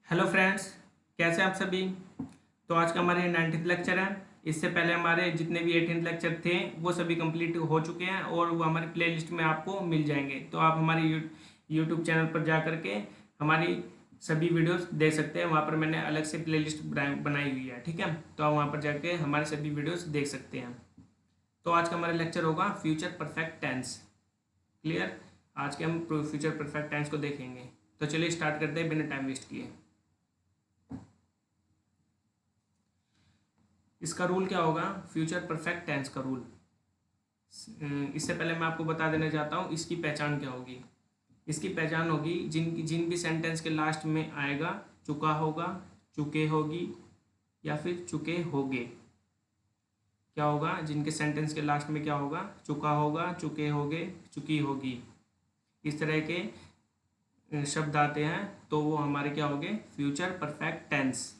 Hello friends, कैसे हैं आप सभी। तो आज का हमारे 19th लेक्चर है। इससे पहले हमारे जितने भी 18th लेक्चर थे वो सभी कंप्लीट हो चुके हैं और वो हमारी प्लेलिस्ट में आपको मिल जाएंगे। तो आप हमारे यूट्यूब चैनल पर जा करके हमारी सभी वीडियोस देख सकते हैं। वहाँ पर मैंने अलग से प्लेलिस्ट बनाई हुई है, ठीक है। तो आप वहाँ पर जाके हमारे सभी वीडियोस देख सकते हैं। तो आज का हमारा लेक्चर होगा फ्यूचर परफेक्ट टेंस। क्लियर। आज के हम फ्यूचर परफेक्ट टेंस को देखेंगे। तो चलिए स्टार्ट करते हैं बिना टाइम वेस्ट किए। इसका रूल क्या होगा, फ्यूचर परफेक्ट टेंस का रूल। इससे पहले मैं आपको बता देना चाहता हूँ इसकी पहचान क्या होगी। इसकी पहचान होगी जिन भी सेंटेंस के लास्ट में आएगा चुका होगा, चुके होगी या फिर चुके होगे। क्या होगा, जिनके सेंटेंस के लास्ट में क्या होगा, चुका होगा, चुके होगे, चुकी होगी, इस तरह के शब्द आते हैं तो वो हमारे क्या होंगे, फ्यूचर परफेक्ट टेंस।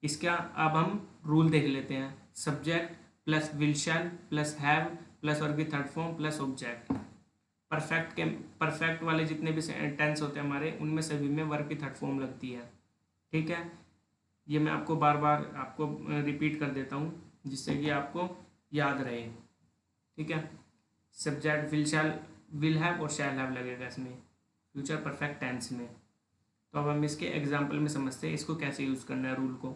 इसका अब हम रूल देख लेते हैं। Subject plus will shall plus have plus verb की third form plus object. Perfect वाले जितने भी टेंस होते हैं हमारे, उनमें सभी में वर्ब की थर्ड फॉर्म लगती है, ठीक है। ये मैं आपको बार बार आपको रिपीट कर देता हूँ जिससे कि आपको याद रहे, ठीक है। Subject will shell, will have और शैल हैव लगेगा इसमें फ्यूचर परफेक्ट टेंस में। तो अब हम इसके एग्जाम्पल में समझते हैं इसको कैसे यूज़ करना है रूल को।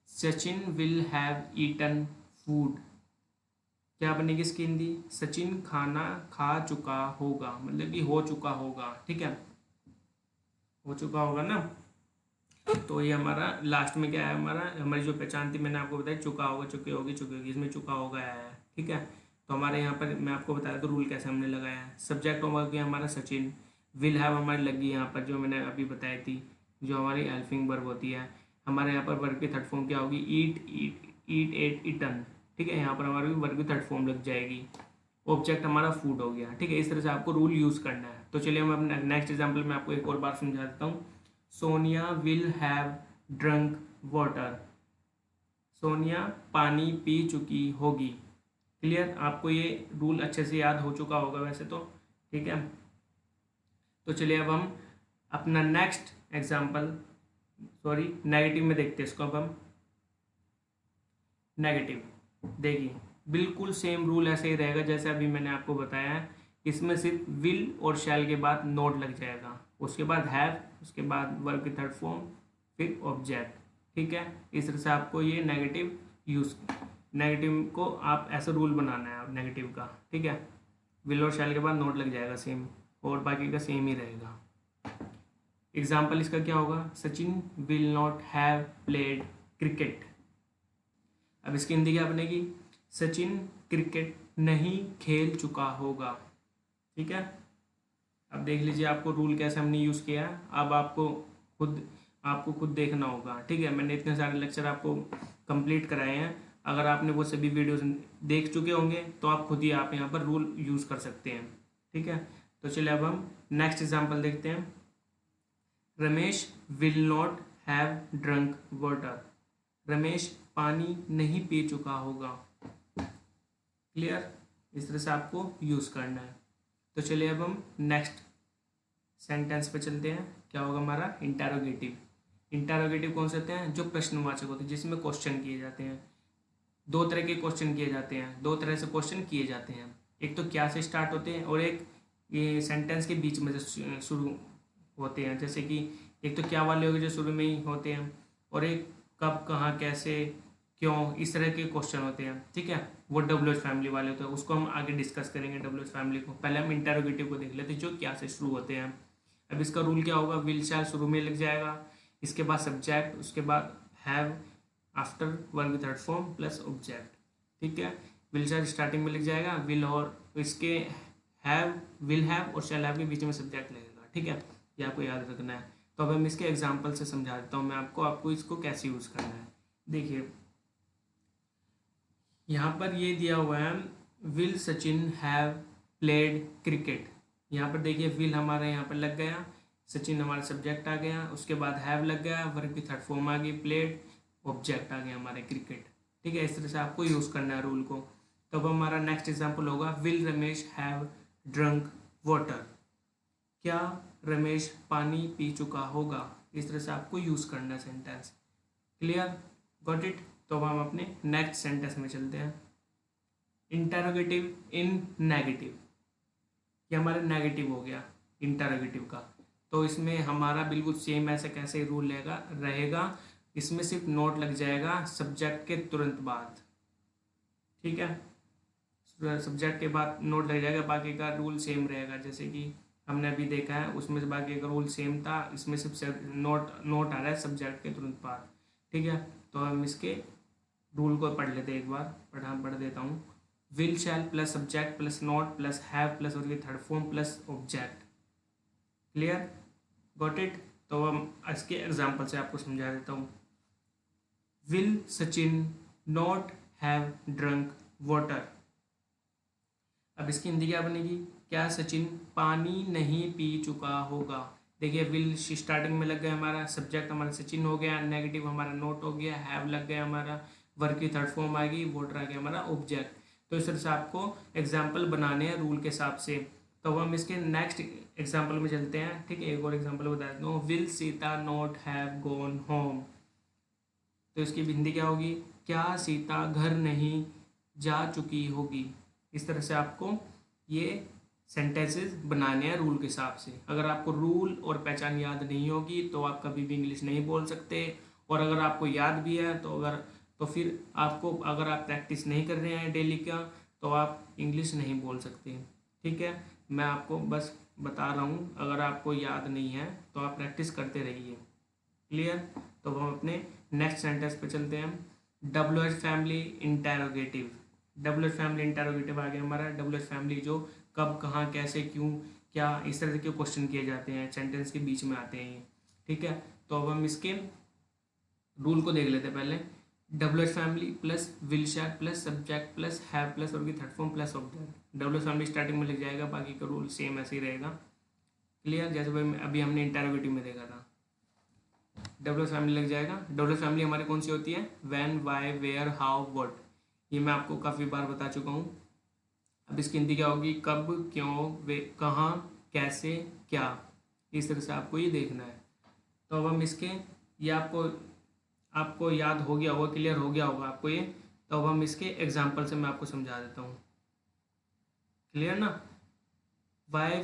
Sachin will have eaten food. क्या बनेगी इसकी हिंदी, सचिन खाना खा चुका होगा, मतलब कि हो चुका होगा, ठीक है, हो चुका होगा ना। तो ये हमारा लास्ट में क्या है, हमारी जो पहचान थी मैंने आपको बताया, चुका होगा, चुके होगी, चुके होगी, इसमें चुका होगा आया है, ठीक है। तो हमारे यहाँ पर मैं आपको बताया तो रूल कैसे हमने लगाया है। सब्जेक्ट होगा कि हमारा सचिन, विल हैव हमारी लगी यहाँ पर जो मैंने अभी बताई थी, जो हमारी हेल्पिंग वर्ब होती है। हमारे यहाँ पर वर्ब की थर्ड फॉर्म क्या होगी, ईट ईट एट ईटन, ठीक है। यहाँ पर हमारी वर्ब की थर्ड फॉर्म लग जाएगी। ऑब्जेक्ट हमारा फूड हो गया, ठीक है। इस तरह से आपको रूल यूज़ करना है। तो चलिए हम अपने नेक्स्ट एग्जाम्पल में आपको एक और बार समझा देता हूँ। Sonia will have drunk water. सोनिया पानी पी चुकी होगी। क्लियर, आपको ये रूल अच्छे से याद हो चुका होगा वैसे तो, ठीक है। तो चलिए अब हम अपना नेक्स्ट एग्जाम्पल, सॉरी नेगेटिव में देखते हैं इसको। अब हम नेगेटिव देखिए, बिल्कुल सेम रूल ऐसे ही रहेगा जैसे अभी मैंने आपको बताया है। इसमें सिर्फ विल और शैल के बाद नोट लग जाएगा, उसके बाद हैव, उसके बाद वर्ब की थर्ड फॉर्म, फिर ऑब्जेक्ट, ठीक है। इस तरह से आपको ये नेगेटिव को आप ऐसा रूल बनाना है नेगेटिव का, ठीक है। विल और शैल के बाद नोट लग जाएगा सेम, और बाकी का सेम ही रहेगा। एग्जाम्पल इसका क्या होगा, Sachin will not have played cricket. अब इसकी हिंदी क्या बनेगी, सचिन क्रिकेट नहीं खेल चुका होगा, ठीक है। अब देख लीजिए आपको रूल कैसे हमने यूज़ किया है। अब आपको खुद देखना होगा, ठीक है। मैंने इतने सारे लेक्चर आपको कंप्लीट कराए हैं। अगर आपने वो सभी वीडियोस देख चुके होंगे तो आप खुद ही आप यहाँ पर रूल यूज़ कर सकते हैं, ठीक है। तो चलिए अब हम नेक्स्ट एग्जाम्पल देखते हैं। Ramesh will not have drunk water. Ramesh पानी नहीं पी चुका होगा। क्लियर, इस तरह से आपको यूज़ करना है। तो चलिए अब हम नेक्स्ट सेंटेंस पे चलते हैं। क्या होगा हमारा, इंटेरोगेटिव। इंटेरोगेटिव कौन से होते हैं, जो प्रश्नवाचक होते हैं, जिसमें क्वेश्चन किए जाते हैं। दो तरह के क्वेश्चन किए जाते हैं, दो तरह से क्वेश्चन किए जाते हैं। एक तो क्या से स्टार्ट होते हैं और एक ये सेंटेंस के बीच में से शुरू होते हैं। जैसे कि एक तो क्या वाले हो गए जो शुरू में ही होते हैं, और एक कब, कहाँ, कैसे, क्यों, इस तरह के क्वेश्चन होते हैं, ठीक है। वो डब्ल्यूएच फैमिली वाले होते हैं, उसको हम आगे डिस्कस करेंगे डब्ल्यूएच फैमिली को। पहले हम इंटेरोगेटिव को देख लेते हैं जो क्या से शुरू होते हैं। अब इसका रूल क्या होगा, विल शैल शुरू में लग जाएगा, इसके बाद सब्जेक्ट, उसके बाद have, after verb third form plus object, ठीक है। विल शैल स्टार्टिंग में लग जाएगा, विल और इसके हैव, विल हैव और शैल हैव के बीच में सब्जेक्ट लगेगा, ठीक है। ये आपको याद रखना है। तो अब हम इसके एग्जाम्पल से समझा देता हूँ मैं आपको इसको कैसे यूज़ करना है। देखिए यहाँ पर ये दिया हुआ है, will Sachin have played cricket. यहाँ पर देखिए विल हमारे यहाँ पर लग गया, सचिन हमारा सब्जेक्ट आ गया, उसके बाद हैव लग गया, वर्ब की थर्ड फॉर्म आ गई प्लेड, ऑब्जेक्ट आ गया हमारे क्रिकेट, ठीक है। इस तरह से आपको यूज़ करना है रूल को। तो अब हमारा नेक्स्ट एग्जाम्पल होगा, will Ramesh have drunk water. क्या रमेश पानी पी चुका होगा। इस तरह से आपको यूज़ करना है सेंटेंस। Clear, got it. तो अब हम अपने नेक्स्ट सेंटेंस में चलते हैं। इंटरोगेटिव इन नेगेटिव, ये हमारा नेगेटिव हो गया इंटरोगेटिव का। तो इसमें हमारा बिल्कुल सेम ऐसे कैसे रूल रहेगा, इसमें सिर्फ नोट लग जाएगा सब्जेक्ट के तुरंत बाद, ठीक है। सब्जेक्ट के बाद नोट लग जाएगा, बाकी का रूल सेम रहेगा। जैसे कि हमने अभी देखा है उसमें से बाकी का रूल सेम था, इसमें सिर्फ नोट आ रहा है सब्जेक्ट के तुरंत बाद, ठीक है। तो हम इसके रूल को पढ़ लेते हैं एक बार, पढ़ देता हूँ। Will shall plus subject plus not plus have plus और third form plus object. Clear, got it. तो हम इसके एग्जाम्पल से आपको समझा देता हूँ। Will Sachin not have drunk water. अब इसकी हिंदी क्या बनेगी, क्या सचिन पानी नहीं पी चुका होगा। देखिए विल स्टार्टिंग में लग गया, हमारा सब्जेक्ट हमारा सचिन हो गया, नेगेटिव हमारा नोट हो गया, हैव लग गया हमारा, वर्ब की थर्ड फॉर्म आ गई, वाटर आ गया हमारा ऑब्जेक्ट। तो इस तरह से आपको एग्जाम्पल बनाने हैं रूल के हिसाब से। तो हम इसके नेक्स्ट एग्जाम्पल में चलते हैं, ठीक है। एक और एग्जाम्पल बता देता हूँ। Will Sita not have gone home. तो इसकी हिंदी क्या होगी, क्या सीता घर नहीं जा चुकी होगी। इस तरह से आपको ये सेंटेंसेस बनाने हैं रूल के हिसाब से। अगर आपको रूल और पहचान याद नहीं होगी तो आप कभी भी इंग्लिश नहीं बोल सकते, और अगर आपको याद भी है तो फिर आपको, अगर आप प्रैक्टिस नहीं कर रहे हैं डेली का, तो आप इंग्लिश नहीं बोल सकते, ठीक है। मैं आपको बस बता रहा हूँ, अगर आपको याद नहीं है तो आप प्रैक्टिस करते रहिए। क्लियर। तो हम अपने नेक्स्ट सेंटेंस पे चलते हैं। WH family interrogative. WH family interrogative आ गया हमारा। WH फैमिली जो कब कहाँ कैसे क्यों क्या इस तरह के क्वेश्चन किए जाते हैं, सेंटेंस के बीच में आते हैं ये, ठीक है। तो अब हम इसके रूल को देख लेते हैं पहले। WH family plus will shall plus subject plus have plus और third form plus object. WH family starting में लिख जाएगा, बाकी का रूल सेम ऐसे ही रहेगा। क्लियर, जैसे अभी हमने इंटेरोगेटिव में देखा था। WH फैमिली लग जाएगा। WH फैमिली हमारी कौन सी होती है, when, why, where, how, what. ये मैं आपको काफ़ी बार बता चुका हूँ। अब इसकी हिंदी क्या होगी, कब, क्यों, वे, कहाँ, कैसे, क्या। इस तरह से आपको ये देखना है। तो अब हम इसके, ये आपको याद हो गया होगा, क्लियर हो गया होगा आपको ये। तो अब हम इसके एग्जाम्पल से मैं आपको समझा देता हूँ। क्लियर ना। Why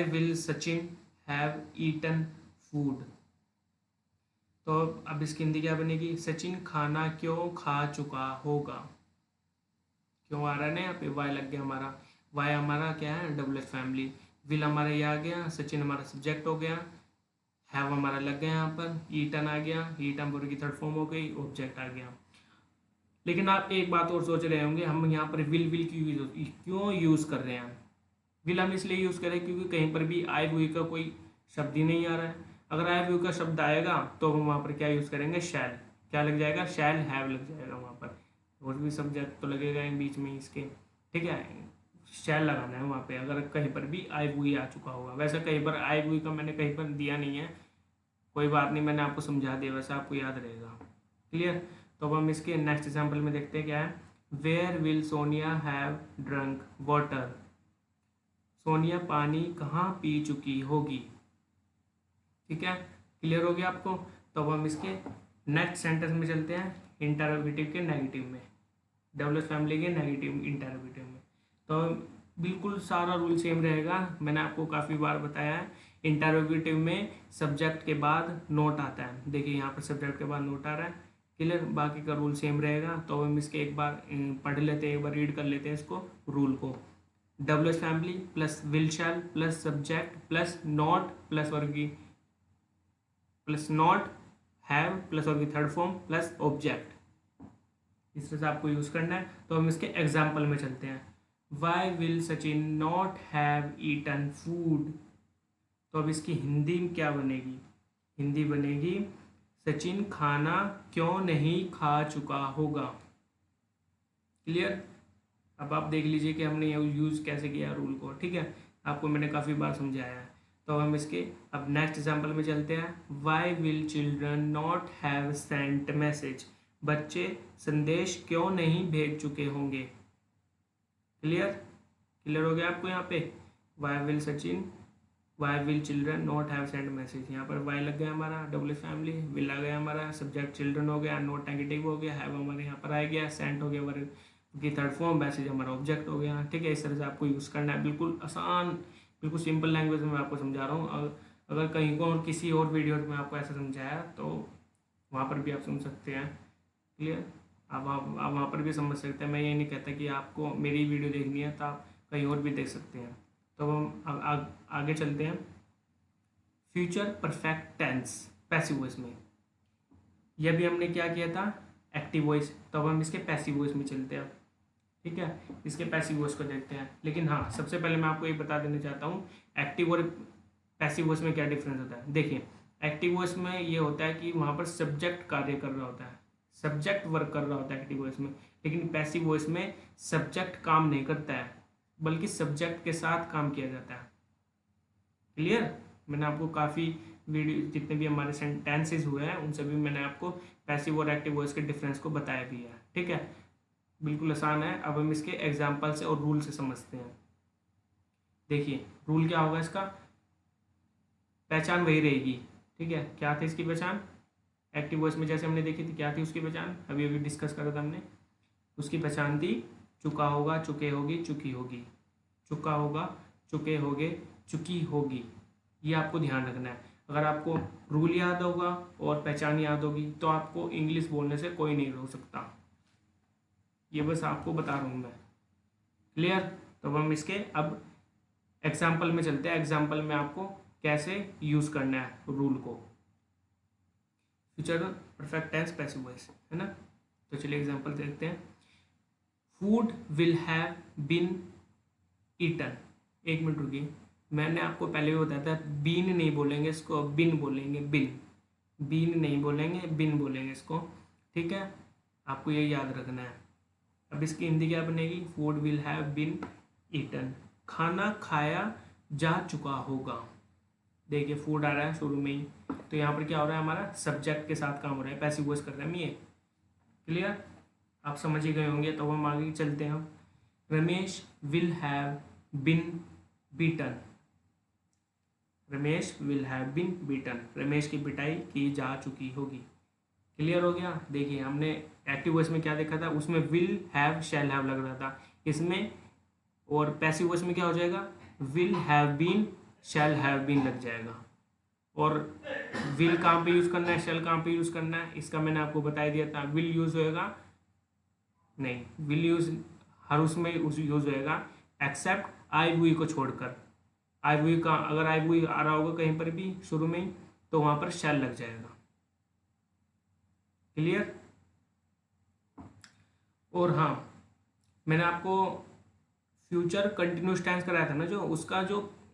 will Sachin have eaten food. तो अब इसकी हिंदी क्या बनेगी, सचिन खाना क्यों खा चुका होगा। क्यों आ रहा है ना यहाँ पे, वाई लग गया हमारा। वाई हमारा क्या है, WH फैमिली। विल हमारा ये आ गया, सचिन हमारा सब्जेक्ट हो गया, हैव हमारा लग गया यहाँ पर, ईटन आ गया, ईटन पूरी की थर्ड फॉर्म हो गई, ऑब्जेक्ट आ गया। लेकिन आप एक बात और सोच रहे होंगे, हम यहाँ पर विल क्यों यूज़ कर रहे हैं। विल हम इसलिए यूज़ करें क्योंकि कहीं पर भी आई हुई का कोई शब्द ही नहीं आ रहा है। अगर आई हुई का शब्द आएगा तो हम वहाँ पर क्या यूज़ करेंगे, शैल। क्या लग जाएगा, शैल हैव लग जाएगा वहाँ पर, और भी सब्जेक्ट तो लगेगा बीच में इसके, ठीक है। शैल लगाना है वहाँ पे, अगर कहीं पर भी आई हुई आ चुका होगा। वैसे कहीं पर आई हुई का मैंने कहीं पर दिया नहीं है, कोई बात नहीं, मैंने आपको समझा दिया, वैसे आपको याद रहेगा। क्लियर। तो अब हम इसके नेक्स्ट एग्जाम्पल में देखते हैं क्या है। Where will Sonia have drunk water. सोनिया पानी कहाँ पी चुकी होगी, ठीक है। क्लियर हो गया आपको। तो अब हम इसके नेक्स्ट सेंटेंस में चलते हैं, इंटरोगेटिव के नेगेटिव में, WH फैमिली के नेगेटिव इंटरोगेटिव में। तो बिल्कुल सारा रूल सेम रहेगा, मैंने आपको काफ़ी बार बताया है। इंटरोगेटिव में सब्जेक्ट के बाद नोट आता है, देखिए यहाँ पर सब्जेक्ट के बाद नोट आ रहा है। क्लियर, बाकी का रूल सेम रहेगा। तो हम इसके एक बार पढ़ लेते हैं, एक बार रीड कर लेते हैं इसको, रूल को। WH family plus will shall plus subject plus not plus वर्गी प्लस नॉट हैव प्लस वर्गी थर्ड फॉर्म प्लस ऑब्जेक्ट। इस तरह से आपको यूज़ करना है। तो हम इसके एग्जाम्पल में चलते हैं। Why will Sachin not have eaten food. तो अब इसकी हिंदी में क्या बनेगी, हिंदी बनेगी सचिन खाना क्यों नहीं खा चुका होगा। क्लियर। अब आप देख लीजिए कि हमने यूज़ कैसे किया रूल को, ठीक है। आपको मैंने काफ़ी बार समझाया है। तो हम इसके अब नेक्स्ट एग्जाम्पल में चलते हैं। Why will children not have sent message. बच्चे संदेश क्यों नहीं भेज चुके होंगे। क्लियर, क्लियर हो गया आपको यहाँ पे। Why will Sachin why will children not have send message, यहाँ पर वाई लग गया हमारा, डबल फैमिली, विल आ गया हमारा, सब्जेक्ट चिल्ड्रन हो गया, नोट नेगेटिव हो गया, हैव हमारे यहाँ पर आ गया, सेंट हो गया हमारे की थर्ड फॉर्म, मैसेज हमारा ऑब्जेक्ट हो गया। ठीक है, इस तरह से आपको यूज़ करना है, बिल्कुल आसान, बिल्कुल सिंपल लैंग्वेज में मैं आपको समझा रहा हूँ। अगर कहीं को और किसी और वीडियो में आपको ऐसा समझाया तो वहाँ पर भी आप समझ सकते हैं। क्लियर, आप वहाँ पर भी समझ सकते हैं। मैं ये नहीं कहता कि आपको मेरी वीडियो देखनी है तो आप कहीं और भी देख सकते हैं। तो हम आगे चलते हैं। Future perfect tense passive voice में, यह भी हमने क्या किया था, एक्टिव वॉइस, तो अब हम इसके पैसिव वॉइस में चलते हैं। ठीक है, इसके पैसिव वॉइस को देखते हैं। लेकिन हाँ, सबसे पहले मैं आपको ये बता देना चाहता हूँ एक्टिव और पैसिव वॉइस में क्या डिफरेंस होता है। देखिए, एक्टिव वॉइस में ये होता है कि वहाँ पर सब्जेक्ट कार्य कर रहा होता है, सब्जेक्ट वर्क कर रहा होता है एक्टिव वॉइस में। लेकिन पैसिव वॉइस में सब्जेक्ट काम नहीं करता है, बल्कि सब्जेक्ट के साथ काम किया जाता है। क्लियर, मैंने आपको काफ़ी वीडियो जितने भी हमारे सेंटेंसेस हुए हैं उन सभी मैंने आपको पैसिव और एक्टिव वॉइस के डिफरेंस को बताया भी है। ठीक है, बिल्कुल आसान है। अब हम इसके एग्जाम्पल से और रूल से समझते हैं। देखिए, रूल क्या होगा इसका, पहचान वही रहेगी। ठीक है, क्या थी इसकी पहचान, एक्टिव वॉइस में जैसे हमने देखी थी, क्या थी उसकी पहचान, अभी अभी डिस्कस करा था हमने। उसकी पहचान थी चुका होगा, चुके होगी, चुकी होगी, चुका होगा, चुके होगे, चुकी होगी। ये आपको ध्यान रखना है। अगर आपको रूल याद होगा और पहचान याद होगी तो आपको इंग्लिश बोलने से कोई नहीं रोक सकता। ये बस आपको बता रहा हूँ मैं। क्लियर, तो हम इसके अब एग्जाम्पल में चलते हैं। एग्जाम्पल में आपको कैसे यूज़ करना है रूल को, future perfect tense passive voice, है ना। तो चलिए एग्जाम्पल देखते हैं। Food will have been eaten, एक मिनट रुकिए, मैंने आपको पहले भी बताया था बीन नहीं बोलेंगे इसको, बिन बोलेंगे, बिन, बीन नहीं बोलेंगे, बिन बोलेंगे इसको। ठीक है, आपको ये याद रखना है। अब इसकी हिंदी क्या बनेगी, food will have been eaten, खाना खाया जा चुका होगा। देखिए, फूड आ रहा है शुरू में ही, तो यहाँ पर क्या हो रहा है, हमारा सब्जेक्ट के साथ काम हो रहा है, पैसिव वॉइस कर रहे हैं हम ये। क्लियर, आप समझ ही गए होंगे। तो हम आगे चलते हैं। Ramesh will have been beaten, Ramesh will have been beaten, Ramesh की पिटाई की जा चुकी होगी। क्लियर हो गया। देखिए, हमने एक्टिव वॉइस में क्या देखा था, उसमें विल हैव शैल हैव लग रहा था, इसमें और पैसिव वॉइस में क्या हो जाएगा, will have been shall have been लग जाएगा। और विल कहाँ पे यूज़ करना है, शैल कहाँ पे यूज़ करना है, इसका मैंने आपको बता दिया था। विल यूज़ होएगा नहीं, विल यूज़ हर उसमें यूज़ होएगा एक्सेप्ट आई वुई को छोड़कर। आई वुई का अगर आई वुई आ रहा होगा कहीं पर भी शुरू में ही तो वहाँ पर शैल लग जाएगा। क्लियर। और हाँ, मैंने आपको फ्यूचर कंटिन्यूस टेंस कराया था ना, जो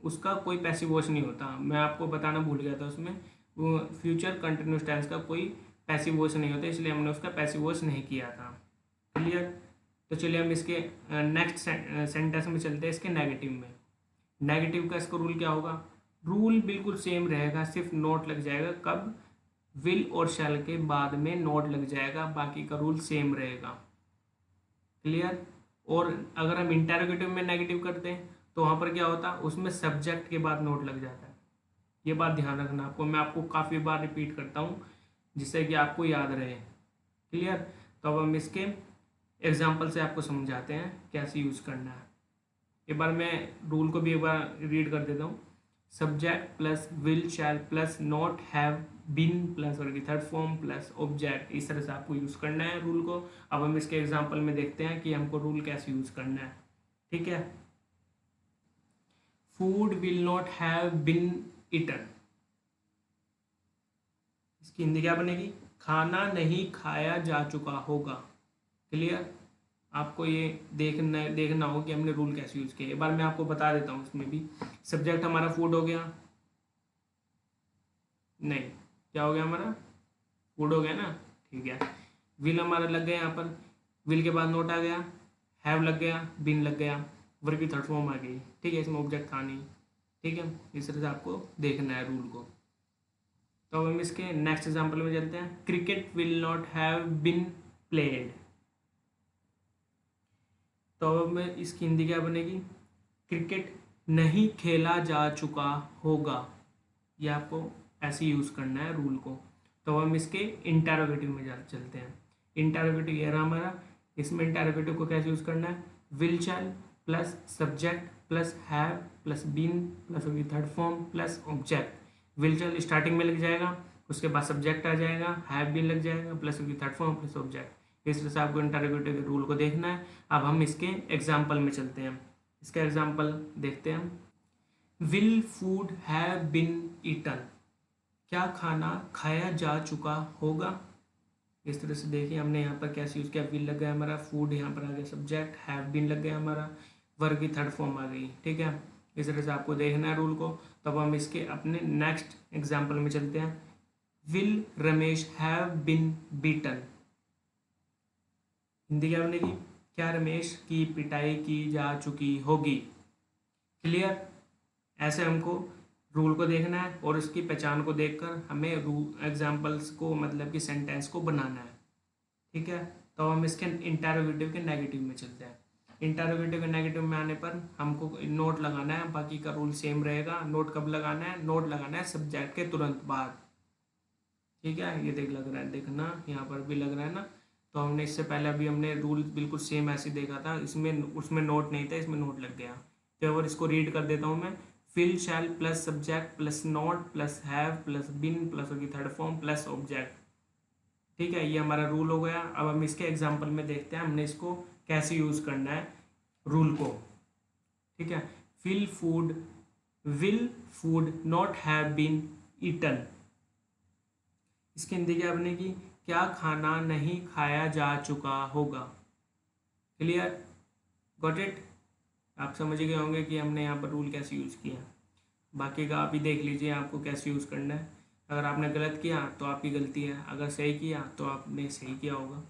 उसका कोई पैसिव वॉइस नहीं होता, मैं आपको बताना भूल गया था उसमें। वो फ्यूचर कंटिन्यूस टेंस का कोई पैसिव वॉइस नहीं होता, इसलिए हमने उसका पैसिव वॉइस नहीं किया था। क्लियर। तो चलिए हम इसके नेक्स्ट सेंटेंस में चलते हैं, इसके नेगेटिव में। नेगेटिव का इसका रूल क्या होगा, रूल बिल्कुल सेम रहेगा, सिर्फ नोट लग जाएगा। कब, विल और शैल के बाद में नोट लग जाएगा, बाकी का रूल सेम रहेगा। क्लियर। और अगर हम इंटेरोगेटिव में नेगेटिव करते हैं तो वहाँ पर क्या होता है, उसमें सब्जेक्ट के बाद नोट लग जाता है। ये बात ध्यान रखना आपको, मैं आपको काफ़ी बार रिपीट करता हूँ जिससे कि आपको याद रहे। क्लियर। तो अब हम इसके एग्जाम्पल से आपको समझाते हैं कैसे यूज़ करना है। एक बार मैं रूल को भी एक बार रीड कर देता हूँ। Subject plus will shall plus not have been plus और थर्ड फॉर्म प्लस ऑब्जेक्ट, इस तरह से आपको यूज़ करना है रूल को। अब हम इसके एग्जांपल में देखते हैं कि हमको रूल कैसे यूज़ करना है। ठीक है, food will not have been eaten, इसकी हिंदी क्या बनेगी, खाना नहीं खाया जा चुका होगा। क्लियर। आपको ये देखना हो कि हमने रूल कैसे यूज़ किया। एक बार मैं आपको बता देता हूँ इसमें भी। सब्जेक्ट हमारा फूड हो गया, नहीं क्या हो गया हमारा, फूड हो गया ना, ठीक है। विल हमारा लग गया यहाँ पर, विल के बाद नोट आ गया, हैव लग गया, बिन लग गया, वर्ब की थर्ड फॉर्म आ गई। ठीक है, इसमें ऑब्जेक्ट था नहीं। ठीक है, इस तरह से आपको देखना है रूल को। तो अब हम इसके नेक्स्ट एग्जाम्पल में चलते हैं। Cricket will not have been played, तो अब इसकी हिंदी क्या बनेगी, क्रिकेट नहीं खेला जा चुका होगा, ये आपको ऐसे यूज़ करना है रूल को। तो हम इसके इंटरोगेटिव में चलते हैं। इंटरोगेटिव ये रहा हमारा, इसमें इंटरोगेटिव को कैसे यूज़ करना है, will shall plus subject plus have plus been plus होगी third form plus object. Will shall starting में लग जाएगा, उसके बाद सब्जेक्ट आ जाएगा, हैव बीन लग जाएगा प्लस होगी थर्ड फॉर्म प्लस ऑब्जेक्ट। इस तरह से आपको इंटरोगेटिव के रूल को देखना है। अब हम इसके एग्जाम्पल में चलते हैं। इसका एग्जाम्पल देखते हैं हम। Will food have been eaten, क्या खाना खाया जा चुका होगा। इस तरह से देखिए हमने यहाँ पर कैसे यूज़ किया, विल लग गया हमारा, फूड यहाँ पर आ गया सब्जेक्ट, हैव बीन लग गया हमारा, वर्ग की थर्ड फॉर्म आ गई। ठीक है, इस तरह से आपको देखना है रूल को। तब हम इसके अपने नेक्स्ट एग्जाम्पल में चलते हैं। Will Ramesh have been beaten, Hindi क्या बनेगी, क्या रमेश की पिटाई की जा चुकी होगी। क्लियर, ऐसे हमको रूल को देखना है और उसकी पहचान को देखकर हमें एग्जाम्पल्स को मतलब कि सेंटेंस को बनाना है। ठीक है, तो हम इसके इंटरोगेटिव के नेगेटिव में चलते हैं। इंटरोगेटिव के नेगेटिव में आने पर हमको नोट लगाना है, बाकी का रूल सेम रहेगा। नोट कब लगाना है, नोट लगाना है सब्जेक्ट के तुरंत बाद। ठीक है, ये लग रहा है, देखना यहाँ पर भी लग रहा है ना। तो हमने इससे पहले अभी हमने रूल बिल्कुल सेम ऐसे देखा था, इसमें उसमें नोट नहीं था, इसमें नोट लग गया। तो अगर इसको रीड कर देता हूँ मैं, will shall plus subject plus not plus have plus been plus होगी थर्ड फॉर्म प्लस ऑब्जेक्ट। ठीक है, ये हमारा रूल हो गया। अब हम इसके एग्जाम्पल में देखते हैं हमने इसको कैसे यूज़ करना है रूल को। ठीक है, will food will food not have been eaten, इसकी हिंदी क्या बनेगी, क्या खाना नहीं खाया जा चुका होगा। क्लियर, गॉट इट, आप समझ गए होंगे कि हमने यहाँ पर रूल कैसे यूज़ किया। बाकी का आप ही देख लीजिए आपको कैसे यूज़ करना है। अगर आपने गलत किया तो आपकी गलती है, अगर सही किया तो आपने सही किया होगा।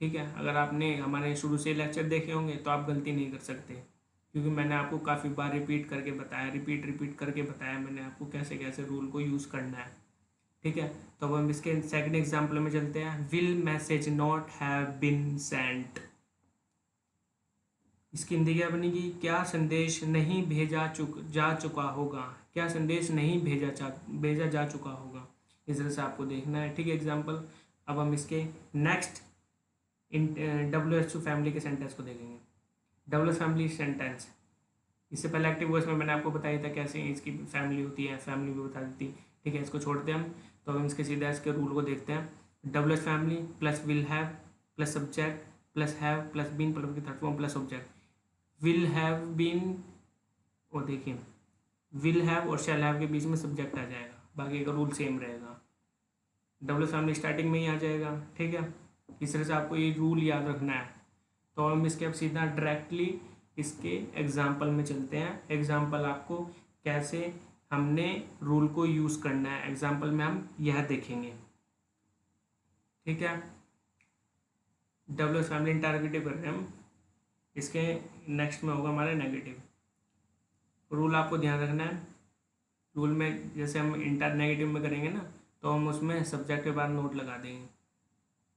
ठीक है, अगर आपने हमारे शुरू से लेक्चर देखे होंगे तो आप गलती नहीं कर सकते, क्योंकि मैंने आपको काफ़ी बार रिपीट करके बताया, रिपीट करके बताया मैंने आपको कैसे कैसे रूल को यूज़ करना है। ठीक है, तो अब हम इसके सेकंड एग्जाम्पल में चलते हैं। Will message not have been Saint, इसकी हिंदी क्या बनेगी, क्या संदेश नहीं जा चुका होगा, क्या संदेश नहीं भेजा जा चुका होगा। इस तरह से आपको देखना है। ठीक है, एग्जाम्पल। अब हम इसके नेक्स्ट WH2 फैमिली के सेंटेंस को देखेंगे। WH फैमिली सेंटेंस, इससे पहले एक्टिव वॉइस में मैंने आपको बताया था कैसे इसकी फैमिली होती है, फैमिली भी बता दी। ठीक है, इसको छोड़ते हैं हम। तो हम इसके सीधा इसके रूल को देखते हैं। WH family plus will have plus subject plus have plus been plus की third form plus object. Will have been, और देखिए विल हैव और शैल हैव के बीच में सब्जेक्ट आ जाएगा, बाकी का रूल सेम रहेगा। WH फैमिली स्टार्टिंग में ही आ जाएगा। ठीक है, इस तरह से आपको ये रूल याद रखना है। तो हम इसके अब सीधा डायरेक्टली इसके एग्जाम्पल में चलते हैं। एग्जाम्पल आपको कैसे हमने रूल को यूज़ करना है, एग्जाम्पल में हम यह देखेंगे। ठीक है, WH फैमिली इंटरोगेटिव कर रहे हैं हम, इसके नेक्स्ट में होगा हमारा नेगेटिव। रूल आपको ध्यान रखना है, रूल में जैसे हम इंटर नेगेटिव में करेंगे ना, तो हम उसमें सब्जेक्ट के बाद नोट लगा देंगे।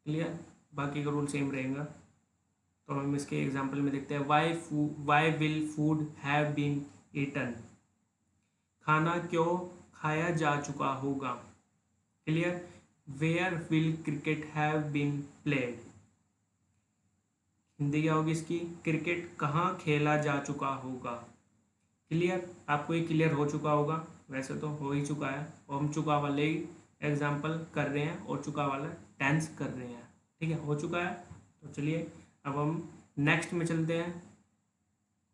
क्लियर, बाकी का रूल सेम रहेगा। तो हम इसके एग्जाम्पल में देखते हैं। Why will food have been eaten, खाना क्यों खाया जा चुका होगा। Clear, where will cricket have been played, Hindi क्या होगी इसकी, क्रिकेट कहाँ खेला जा चुका होगा। क्लियर, आपको ये क्लियर हो चुका होगा, वैसे तो हो ही चुका है, और हम चुका वाले ही एग्जाम्पल कर रहे हैं और चुका वाला टेंस कर रहे हैं। ठीक है, हो चुका है। तो चलिए अब हम नेक्स्ट में चलते हैं।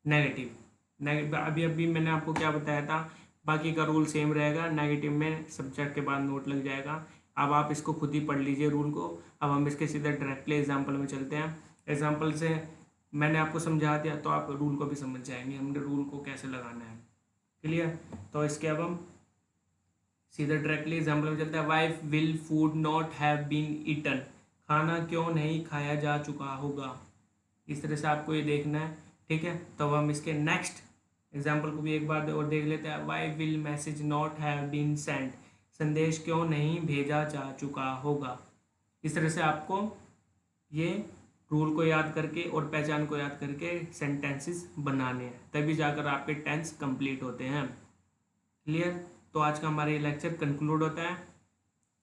नेगेटिव अभी मैंने आपको क्या बताया था, बाकी का रूल सेम रहेगा। नेगेटिव में सब्जेक्ट के बाद नोट लग जाएगा। अब आप इसको खुद ही पढ़ लीजिए रूल को। अब हम इसके सीधे डायरेक्टली एग्जाम्पल में चलते हैं। एग्जाम्पल से मैंने आपको समझा दिया तो आप रूल को भी समझ जाएंगे हमने रूल को कैसे लगाना है। क्लियर, तो इसके अब हम सीधे डायरेक्टली एग्जाम्पल में चलते हैं। Why will food not have been eaten, खाना क्यों नहीं खाया जा चुका होगा। इस तरह से आपको ये देखना है। ठीक है, तो हम इसके नेक्स्ट एग्जाम्पल को भी एक बार और देख लेते हैं। Why will message not have been sent, संदेश क्यों नहीं भेजा जा चुका होगा। इस तरह से आपको ये रूल को याद करके और पहचान को याद करके सेंटेंसेस बनाने हैं, तभी जाकर आपके टेंस कंप्लीट होते हैं। क्लियर? तो आज का हमारा ये लेक्चर कंक्लूड होता है।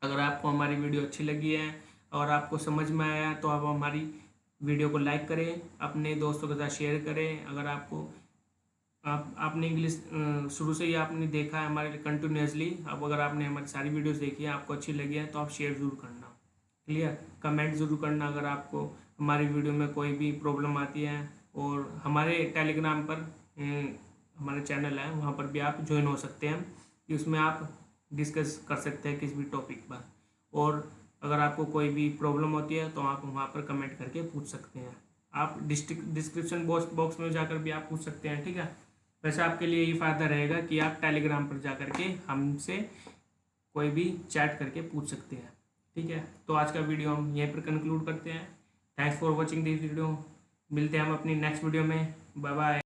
अगर आपको हमारी वीडियो अच्छी लगी है और आपको समझ में आया तो आप हमारी वीडियो को लाइक करें, अपने दोस्तों के साथ शेयर करें। अगर आपको आपने इंग्लिश शुरू से ही आपने देखा है हमारे कंटिन्यूसली, अब अगर आपने हमारी सारी वीडियोस देखी है, आपको अच्छी लगी है, तो आप शेयर ज़रूर करना। क्लियर? कमेंट ज़रूर करना अगर आपको हमारी वीडियो में कोई भी प्रॉब्लम आती है। और हमारे टेलीग्राम पर हमारे चैनल है, वहाँ पर भी आप ज्वाइन हो सकते हैं कि उसमें आप डिस्कस कर सकते हैं किसी भी टॉपिक पर। और अगर आपको कोई भी प्रॉब्लम होती है तो आप वहाँ पर कमेंट करके पूछ सकते हैं। आप डिस्क्रिप्शन बॉक्स में जाकर भी आप पूछ सकते हैं। ठीक है? वैसे आपके लिए ये फ़ायदा रहेगा कि आप टेलीग्राम पर जा करके हमसे कोई भी चैट करके पूछ सकते हैं। ठीक है? तो आज का वीडियो हम यहीं पर कंक्लूड करते हैं। Thanks for watching this video. मिलते हैं हम अपनी नेक्स्ट वीडियो में। Bye bye.